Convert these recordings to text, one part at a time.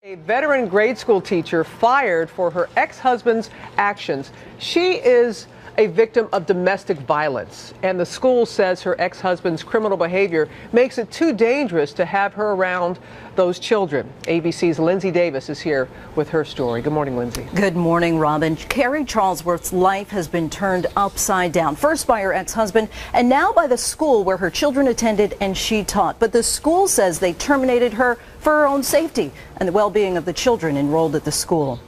A veteran grade school teacher fired for her ex-husband's actions. She is a victim of domestic violence, and the school says her ex-husband's criminal behavior makes it too dangerous to have her around those children. ABC's Lindsay Davis is here with her story. Good morning, Lindsay. Good morning, Robin. Carie Charlesworth's life has been turned upside down, first by her ex-husband and now by the school where her children attended and she taught. But the school says they terminated her for her own safety and the well-being of the children enrolled at the school.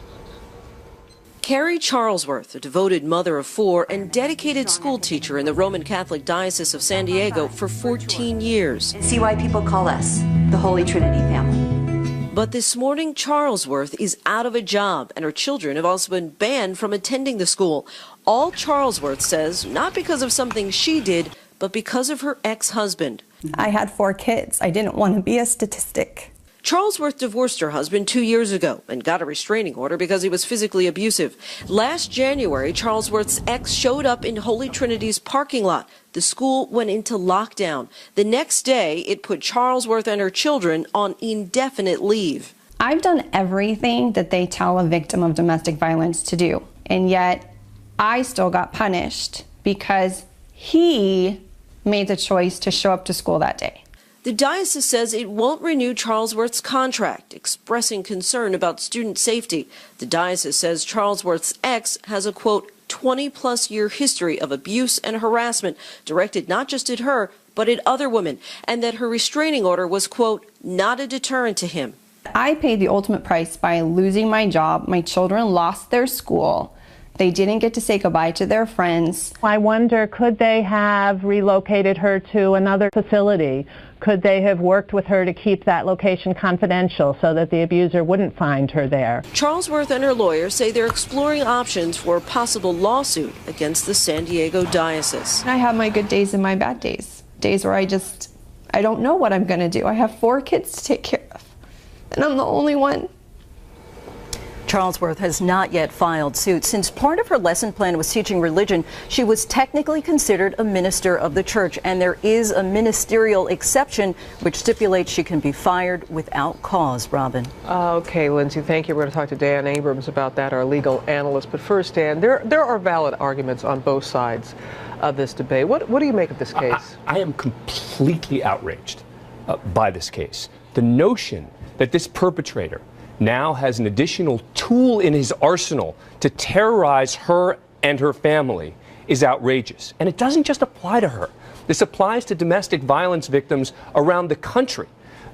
Carie Charlesworth, a devoted mother of four and dedicated school teacher in the Roman Catholic Diocese of San Diego for 14 years. See why people call us the Holy Trinity family. But this morning, Charlesworth is out of a job, and her children have also been banned from attending the school. All Charlesworth says, not because of something she did, but because of her ex-husband. I had 4 kids. I didn't want to be a statistic. Charlesworth divorced her husband 2 years ago and got a restraining order because he was physically abusive. Last January, Charlesworth's ex showed up in Holy Trinity's parking lot. The school went into lockdown. The next day, it put Charlesworth and her children on indefinite leave. I've done everything that they tell a victim of domestic violence to do, and yet I still got punished because he made the choice to show up to school that day. The diocese says it won't renew Charlesworth's contract, expressing concern about student safety. The diocese says Charlesworth's ex has a, quote, 20-plus year history of abuse and harassment directed not just at her, but at other women, and that her restraining order was, quote, not a deterrent to him. I paid the ultimate price by losing my job. My children lost their school. They didn't get to say goodbye to their friends. I wonder, could they have relocated her to another facility? Could they have worked with her to keep that location confidential so that the abuser wouldn't find her there? Charlesworth and her lawyers say they're exploring options for a possible lawsuit against the San Diego diocese. I have my good days and my bad days. Days where I don't know what I'm going to do. I have 4 kids to take care of, and I'm the only one. Charlesworth has not yet filed suit. Since part of her lesson plan was teaching religion, she was technically considered a minister of the church, and there is a ministerial exception which stipulates she can be fired without cause. Robin. Okay, Lindsay, thank you. We're going to talk to Dan Abrams about that, our legal analyst. But first, Dan, there are valid arguments on both sides of this debate. What do you make of this case? I am completely outraged by this case. The notion that this perpetrator now has an additional tool in his arsenal to terrorize her and her family is outrageous. And it doesn't just apply to her. This applies to domestic violence victims around the country.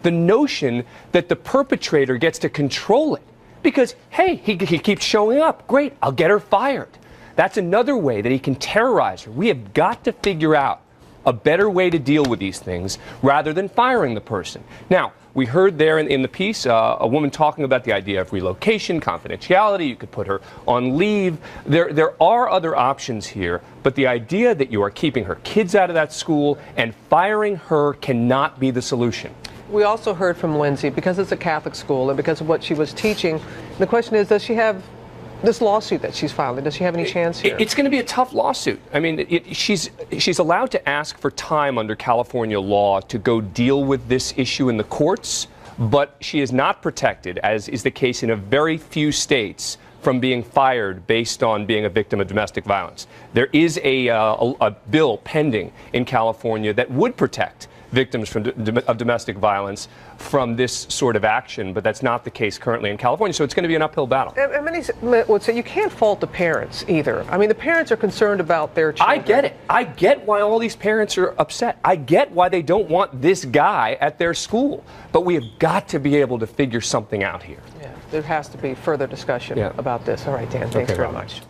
The notion that the perpetrator gets to control it because, hey, he keeps showing up. Great, I'll get her fired. That's another way that he can terrorize her. We have got to figure out a better way to deal with these things rather than firing the person. Now, we heard there in the piece a woman talking about the idea of relocation, confidentiality. You could put her on leave. There are other options here, but the idea that you are keeping her kids out of that school and firing her cannot be the solution. We also heard from Lindsay, because it's a Catholic school and because of what she was teaching, the question is, does she have this lawsuit that she's filing? Does she have any chance here? It's going to be a tough lawsuit. I mean, she's allowed to ask for time under California law to go deal with this issue in the courts, but she is not protected, as is the case in a very few states, from being fired based on being a victim of domestic violence. There is a bill pending in California that would protect victims of domestic violence from this sort of action, but that's not the case currently in California, so it's going to be an uphill battle. And many would say you can't fault the parents either. I mean, the parents are concerned about their children. I get it. I get why all these parents are upset. I get why they don't want this guy at their school, but we have got to be able to figure something out here. Yeah, there has to be further discussion about this. All right, Dan, thanks very much.